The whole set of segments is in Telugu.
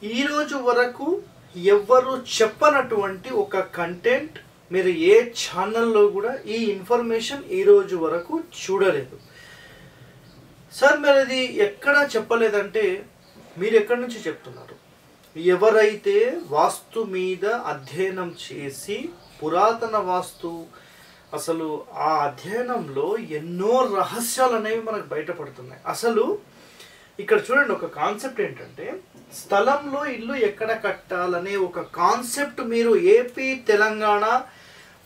ఈ రోజు వరకు ఎవ్వరు చెప్పనటువంటి ఒక కంటెంట్ మీరు ఏ ఛానల్లో కూడా ఈ ఇన్ఫర్మేషన్ ఈ రోజు వరకు చూడలేదు. సార్ మీరు అది ఎక్కడ చెప్పలేదంటే మీరు ఎక్కడి నుంచి చెప్తున్నారు? ఎవరైతే వాస్తు మీద అధ్యయనం చేసి పురాతన వాస్తు అసలు ఆ అధ్యయనంలో ఎన్నో రహస్యాలు అనేవి మనకు బయటపడుతున్నాయి. అసలు ఇక్కడ చూడండి, ఒక కాన్సెప్ట్ ఏంటంటే స్థలంలో ఇల్లు ఎక్కడ కట్టాలనే ఒక కాన్సెప్ట్ మీరు AP Telangana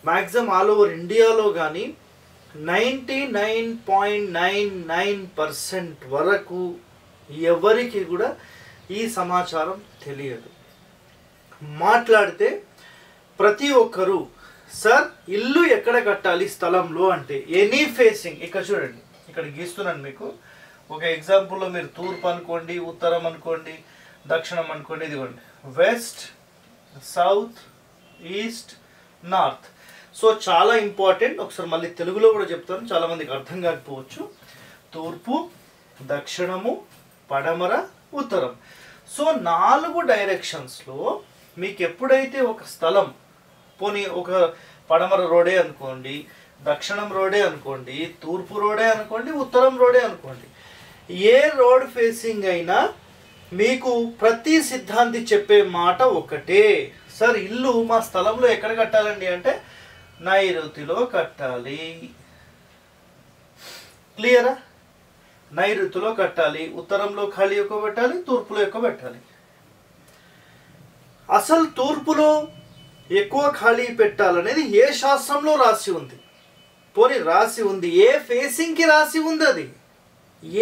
maximum all over ఇండియాలో కానీ 99.99% వరకు ఎవరికి కూడా ఈ సమాచారం తెలియదు. మాట్లాడితే ప్రతి ఒక్కరు సార్ ఇల్లు ఎక్కడ కట్టాలి స్థలంలో అంటే ఎనీ ఫేసింగ్, ఇక్కడ చూడండి, ఇక్కడ గీస్తున్నాను మీకు ఒక ఎగ్జాంపుల్లో మీరు తూర్పు అనుకోండి, ఉత్తరం అనుకోండి, దక్షిణం అనుకోండి, ఇదిగోండి west, south, east, north. So చాలా ఇంపార్టెంట్, ఒకసారి మళ్ళీ తెలుగులో కూడా చెప్తాను, చాలామందికి అర్థం కాకపోవచ్చు. తూర్పు, దక్షిణము, పడమర, ఉత్తరం. సో 4 డైరెక్షన్స్లో మీకు ఎప్పుడైతే ఒక స్థలం, పోనీ ఒక పడమర రోడే అనుకోండి, దక్షిణం రోడే అనుకోండి, తూర్పు రోడే అనుకోండి, ఉత్తరం రోడే అనుకోండి, ఏ రోడ్ ఫేసింగ్ అయినా మీకు ప్రతి సిద్ధాంతి చెప్పే మాట ఒకటే, సార్ ఇల్లు మా స్థలంలో ఎక్కడ కట్టాలండి అంటే నైరుతిలో కట్టాలి. క్లియరా? నైరుతిలో కట్టాలి, ఉత్తరంలో ఖాళీ ఎక్కువ పెట్టాలి, తూర్పులో ఎక్కువ పెట్టాలి. అసలు తూర్పులో ఎక్కువ ఖాళీ పెట్టాలనేది ఏ శాస్త్రంలో రాసి ఉంది? పోనీ రాసి ఉంది, ఏ ఫేసింగ్కి రాసి ఉంది? అది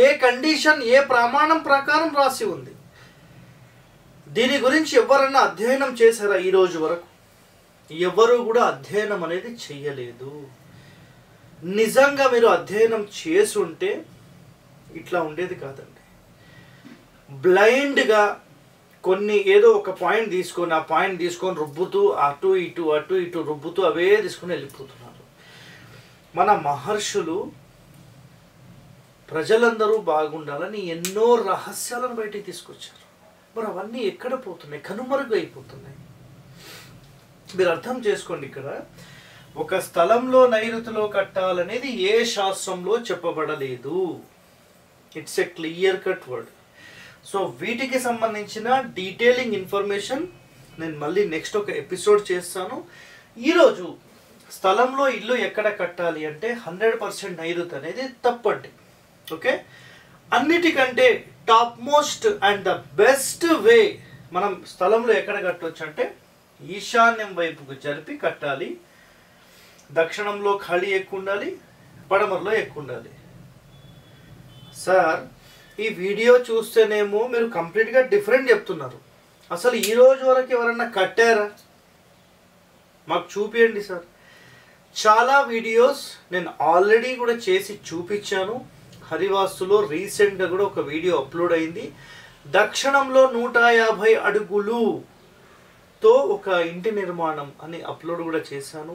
ఏ కండిషన్, ఏ ప్రమాణం ప్రకారం రాసి ఉంది? దీని గురించి ఎవరన్నా అధ్యయనం చేశారా? ఈ రోజు వరకు ఎవరు కూడా అధ్యయనం అనేది చెయ్యలేదు. నిజంగా మీరు అధ్యయనం చేసుంటే ఇట్లా ఉండేది కాదండి. బ్లైండ్గా కొన్ని ఏదో ఒక పాయింట్ తీసుకొని ఆ పాయింట్ తీసుకొని రుబ్బుతూ అటు ఇటు రుబ్బుతూ అవే తీసుకొని వెళ్ళిపోతున్నారు. మన మహర్షులు ప్రజలందరూ బాగుండాలని ఎన్నో రహస్యాలను బయటికి తీసుకొచ్చారు. మరి అవన్నీ ఎక్కడ పోతున్నాయి? కనుమరుగు అయిపోతున్నాయి. మీరు అర్థం చేసుకోండి, ఇక్కడ ఒక స్థలంలో నైరుతిలో కట్టాలనేది ఏ శాస్త్రంలో చెప్పబడలేదు. It's a clear cut word. So వీటికి సంబంధించిన డీటెయిలింగ్ ఇన్ఫర్మేషన్ నేను మళ్ళీ నెక్స్ట్ ఒక ఎపిసోడ్ చేస్తాను. ఈరోజు స్థలంలో ఇల్లు ఎక్కడ కట్టాలి అంటే 100% నైరుతి అనేది తప్పండి. ఓకే, అన్నిటికంటే top most and the best way మనం స్థలంలో ఎక్కడ కట్టవచ్చు అంటే ఈశాన్యం వైపుకు జరిపి కట్టాలి. దక్షిణంలో ఖాళీ ఎక్కువ ఉండాలి, పడమరలో ఎక్కువ ఉండాలి. సార్ ఈ వీడియో చూస్తేనేమో మీరు కంప్లీట్గా డిఫరెంట్ చెప్తున్నారు. అసలు ఈ రోజు వరకు ఎవరన్నా కట్టారా? మాకు చూపియండి సార్. చాలా వీడియోస్ నేను ఆల్రెడీ కూడా చేసి చూపించాను. హరివాస్తులో రీసెంట్గా కూడా ఒక వీడియో అప్లోడ్ అయింది. దక్షిణంలో 150 అడుగులుతో ఒక ఇంటి నిర్మాణం అని అప్లోడ్ కూడా చేశాను.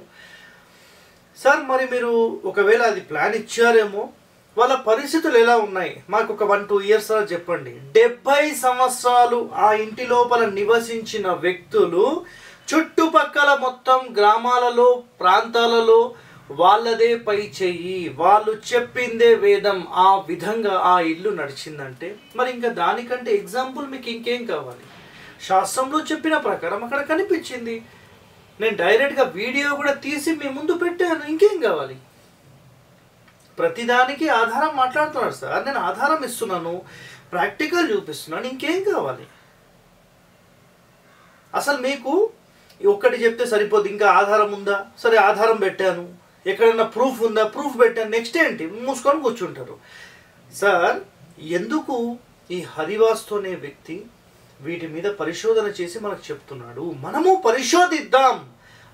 సార్ మరి మీరు ఒకవేళ అది ప్లాన్ ఇచ్చారేమో, వాళ్ళ పరిస్థితులు ఎలా ఉన్నాయి మాకు ఒక 1-2 ఇయర్స్ చెప్పండి. 70 సంవత్సరాలు ఆ ఇంటి లోపల నివసించిన వ్యక్తులు చుట్టుపక్కల మొత్తం గ్రామాలలో, ప్రాంతాలలో వాళ్ళదే పై చెయ్యి, వాళ్ళు చెప్పిందే వేదం, ఆ విధంగా ఆ ఇల్లు నడిచిందంటే మరి ఇంకా దానికంటే ఎగ్జాంపుల్ మీకు ఇంకేం కావాలి? శాస్త్రంలో చెప్పిన ప్రకారం అక్కడ కనిపించింది. నేను డైరెక్ట్గా వీడియో కూడా తీసి మీ ముందు పెట్టాను. ఇంకేం కావాలి? ప్రతిదానికి ఆధారం మాట్లాడుతున్నాడు సార్. నేను ఆధారం ఇస్తున్నాను, ప్రాక్టికల్ చూపిస్తున్నాను. ఇంకేం కావాలి? అసలు మీకు ఒక్కటి చెప్తే సరిపోద్ది, ఇంకా ఆధారం ఉందా? సరే ఆధారం పెట్టాను, ఎక్కడన్నా ప్రూఫ్ ఉందా? ప్రూఫ్ పెట్టాను, నెక్స్ట్ ఏంటి? మూసుకొని కూర్చుంటారు. సార్ ఎందుకు ఈ హరివాస్తు అనే వ్యక్తి వీటి మీద పరిశోధన చేసి మనకు చెప్తున్నాడు, మనము పరిశోధిద్దాం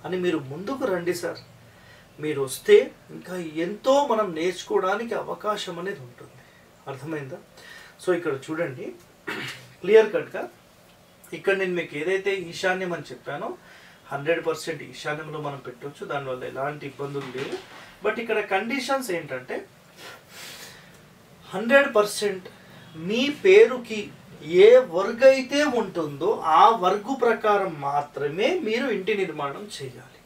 అని మీరు ముందుకు రండి సార్. మీరు వస్తే ఇంకా ఎంతో మనం నేర్చుకోవడానికి అవకాశం అనేది ఉంటుంది. అర్థమైందా? సో ఇక్కడ చూడండి, క్లియర్ కట్గా ఇక్కడ నేను మీకు ఏదైతే ఈశాన్యం అని చెప్పానో 100% ఈశాన్యంలో మనం పెట్టవచ్చు, దానివల్ల ఎలాంటి ఇబ్బందులు లేవు. బట్ ఇక్కడ కండిషన్స్ ఏంటంటే 100% మీ పేరుకి ఏ వర్గ్ అయితే ఉంటుందో ఆ వర్గు ప్రకారం మాత్రమే మీరు ఇంటి నిర్మాణం చేయాలి.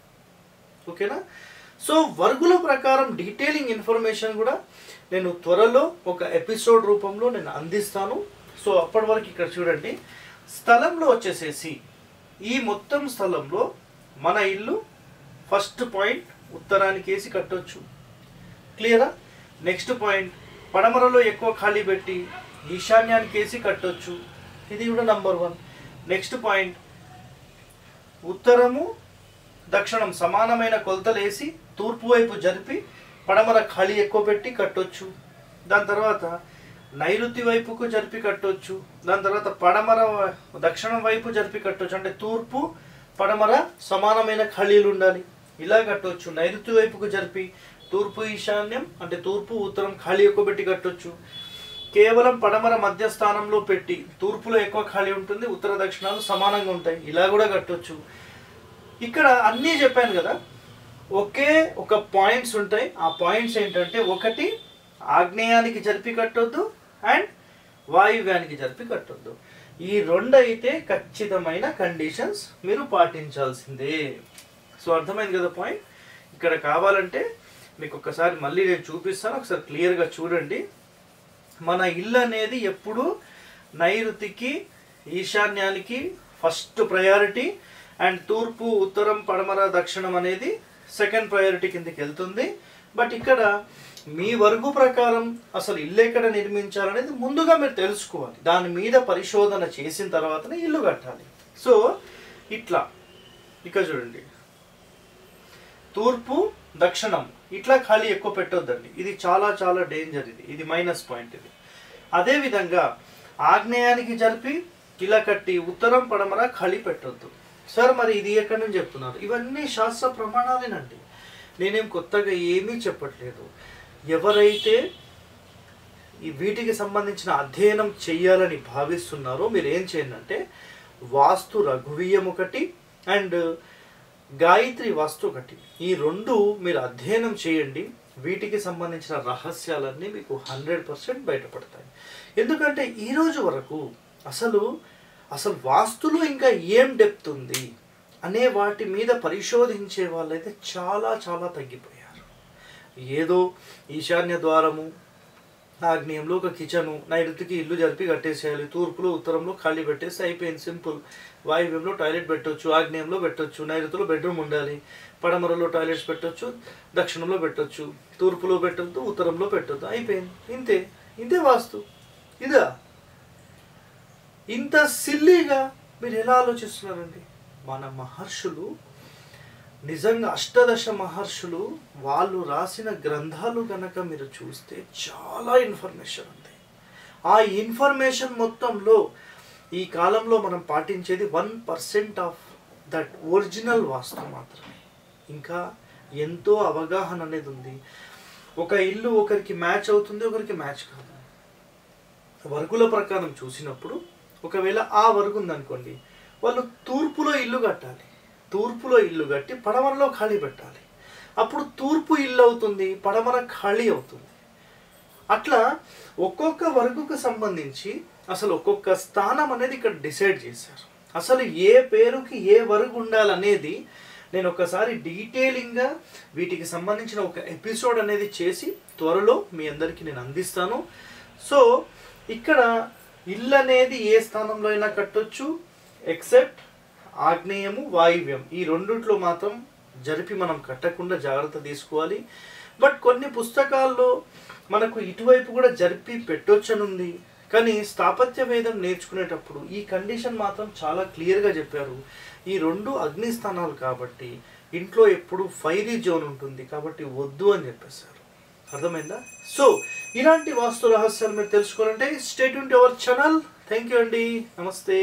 ఓకేనా? సో వర్గుల ప్రకారం డీటెయిలింగ్ ఇన్ఫర్మేషన్ కూడా నేను త్వరలో ఒక ఎపిసోడ్ రూపంలో నేను అందిస్తాను. సో అప్పటి వరకు ఇక్కడ చూడండి, స్థలంలో వచ్చేసేసి ఈ మొత్తం స్థలంలో మన ఇల్లు ఫస్ట్ పాయింట్ ఉత్తరానికి వేసి కట్టొచ్చు. క్లియరా? నెక్స్ట్ పాయింట్ పడమరలో ఎక్కువ ఖాళీ పెట్టి ఈశాన్యానికి వేసి కట్టొచ్చు. ఇది కూడా నంబర్ 1. నెక్స్ట్ పాయింట్ ఉత్తరము దక్షిణం సమానమైన కొలతలు వేసి తూర్పు వైపు జరిపి పడమర ఖాళీ ఎక్కువ పెట్టి కట్టొచ్చు. దాని తర్వాత నైరుతి వైపుకు జరిపి కట్టొచ్చు. దాని తర్వాత పడమర దక్షిణం వైపు జరిపి కట్టొచ్చు. అంటే తూర్పు పడమర సమానమైన ఖాళీలు ఉండాలి, ఇలా కట్టొచ్చు. నైరుతి వైపుకు జరిపి తూర్పు ఈశాన్యం అంటే తూర్పు ఉత్తరం ఖాళీ ఎక్కువ పెట్టి కట్టొచ్చు. కేవలం పడమర మధ్య స్థానంలో పెట్టి తూర్పులో ఎక్కువ ఖాళీ ఉంటుంది, ఉత్తర దక్షిణాలు సమానంగా ఉంటాయి, ఇలా కూడా కట్టొచ్చు. ఇక్కడ అన్నీ చెప్పాను కదా, ఒకే ఒక పాయింట్స్ ఉంటాయి. ఆ పాయింట్స్ ఏంటంటే, ఒకటి ఆగ్నేయానికి జరిపి కట్టొద్దు అండ్ వాయువ్యానికి జరిపి కట్టొద్దు. ఈ రెండు అయితే ఖచ్చితమైన కండిషన్స్ మీరు పాటించాల్సిందే. సో అర్థమైంది కదా పాయింట్? ఇక్కడ కావాలంటే మీకు ఒకసారి మళ్ళీ నేను చూపిస్తాను, ఒకసారి క్లియర్గా చూడండి. మన ఇల్లు అనేది ఎప్పుడు నైరుతికి ఈశాన్యానికి ఫస్ట్ ప్రయారిటీ అండ్ తూర్పు ఉత్తరం పడమర దక్షిణం అనేది సెకండ్ ప్రయారిటీ కిందకి వెళ్తుంది. బట్ ఇక్కడ మీ వర్గు ప్రకారం అసలు ఇల్లు ఎక్కడ నిర్మించాలనేది ముందుగా మీరు తెలుసుకోవాలి. దాని మీద పరిశోధన చేసిన తర్వాతనే ఇల్లు కట్టాలి. సో ఇట్లా ఇక్కడ చూడండి, తూర్పు దక్షిణం ఇట్లా ఖాళీ ఎక్కువ పెట్టొద్దండి. ఇది చాలా చాలా డేంజర్. ఇది మైనస్ పాయింట్. ఇది అదేవిధంగా ఆగ్నేయానికి జరిపి ఇలా కట్టి ఉత్తరం పడమర ఖాళీ పెట్టొద్దు. సార్ మరి ఇది ఎక్కడి నుంచి చెప్తున్నారు? ఇవన్నీ శాస్త్ర ప్రమాణాలేనండి, నేనేం కొత్తగా ఏమీ చెప్పట్లేదు. ఎవరైతే ఈ వీటికి సంబంధించిన అధ్యయనం చెయ్యాలని భావిస్తున్నారో మీరు ఏం చేయండి అంటే, వాస్తు రఘువీయం ఒకటి అండ్ గాయత్రి వాస్తు ఒకటి, ఈ రెండు మీరు అధ్యయనం చేయండి. వీటికి సంబంధించిన రహస్యాలన్నీ మీకు 100% బయటపడతాయి. ఎందుకంటే ఈరోజు వరకు అసలు వాస్తులో ఇంకా ఏం డెప్త్ ఉంది అనే వాటి మీద పరిశోధించే వాళ్ళైతే చాలా చాలా తగ్గిపోయారు. ఏదో ఈశాన్య ద్వారము, ఆగ్నేయంలో ఒక కిచెను, నైరుతికి ఇల్లు జరిపి కట్టేసేయాలి, తూర్పులో ఉత్తరంలో ఖాళీ పెట్టేసి అయిపోయింది, సింపుల్. వాయువ్యంలో టాయిలెట్ పెట్టొచ్చు, ఆగ్నేయంలో పెట్టొచ్చు, నైరుతిలో బెడ్రూమ్ ఉండాలి, పడమరలో టాయిలెట్స్ పెట్టొచ్చు, దక్షిణంలో పెట్టొచ్చు, తూర్పులో పెట్టొద్దు, ఉత్తరంలో పెట్టొద్దు, అయిపోయింది. ఇంతే వాస్తు. ఇదా? ఇంత సిల్లీగా మీరు ఎలా ఆలోచిస్తున్నారండి? మన మహర్షులు నిజంగా అష్టాదశ మహర్షులు వాళ్ళు రాసిన గ్రంథాలు కనుక మీరు చూస్తే చాలా ఇన్ఫర్మేషన్ ఉంది. ఆ ఇన్ఫర్మేషన్ మొత్తంలో ఈ కాలంలో మనం పాటించేది 1% ఆఫ్ దట్ ఒరిజినల్ వాస్తు మాత్రమే. ఇంకా ఎంతో అవగాహన అనేది ఉంది. ఒక ఇల్లు ఒకరికి మ్యాచ్ అవుతుంది, ఒకరికి మ్యాచ్ కాదు. వర్గుల ప్రకారం చూసినప్పుడు ఒకవేళ ఆ వర్గు ఉందనుకోండి, వాళ్ళు తూర్పులో ఇల్లు కట్టాలి, తూర్పులో ఇల్లు కట్టి పడమరలో ఖాళీ పెట్టాలి. అప్పుడు తూర్పు ఇల్లు అవుతుంది, పడమర ఖాళీ అవుతుంది. అట్లా ఒక్కొక్క వర్గుకు సంబంధించి అసలు ఒక్కొక్క స్థానం అనేది ఇక్కడ డిసైడ్ చేశారు. అసలు ఏ పేరుకి ఏ వర్గు ఉండాలనేది నేను ఒకసారి డీటెయిలింగ్గా వీటికి సంబంధించిన ఒక ఎపిసోడ్ అనేది చేసి త్వరలో మీ అందరికీ నేను అందిస్తాను. సో ఇక్కడ ఇల్లు అనేది ఏ స్థానంలో అయినా కట్టొచ్చు, ఎక్సెప్ట్ ఆగ్నేయము వాయువ్యం ఈ రెండిట్లో మాత్రం జరిపి మనం కట్టకుండా జాగ్రత్త తీసుకోవాలి. బట్ కొన్ని పుస్తకాల్లో మనకు ఇటువైపు కూడా జరిపి పెట్టొచ్చనుంది. కానీ స్థాపత్య వేదం నేర్చుకునేటప్పుడు ఈ కండిషన్ మాత్రం చాలా క్లియర్గా చెప్పారు. ఈ రెండు అగ్నిస్థానాలు కాబట్టి ఇంట్లో ఎప్పుడు ఫైరీ జోన్ ఉంటుంది కాబట్టి వద్దు అని చెప్పేశారు. అర్థమైందా? సో ఇలాంటి వాస్తు రహస్యాలు మీరు తెలుసుకోవాలంటే stay tune to our channel. Thank you అండి. నమస్తే.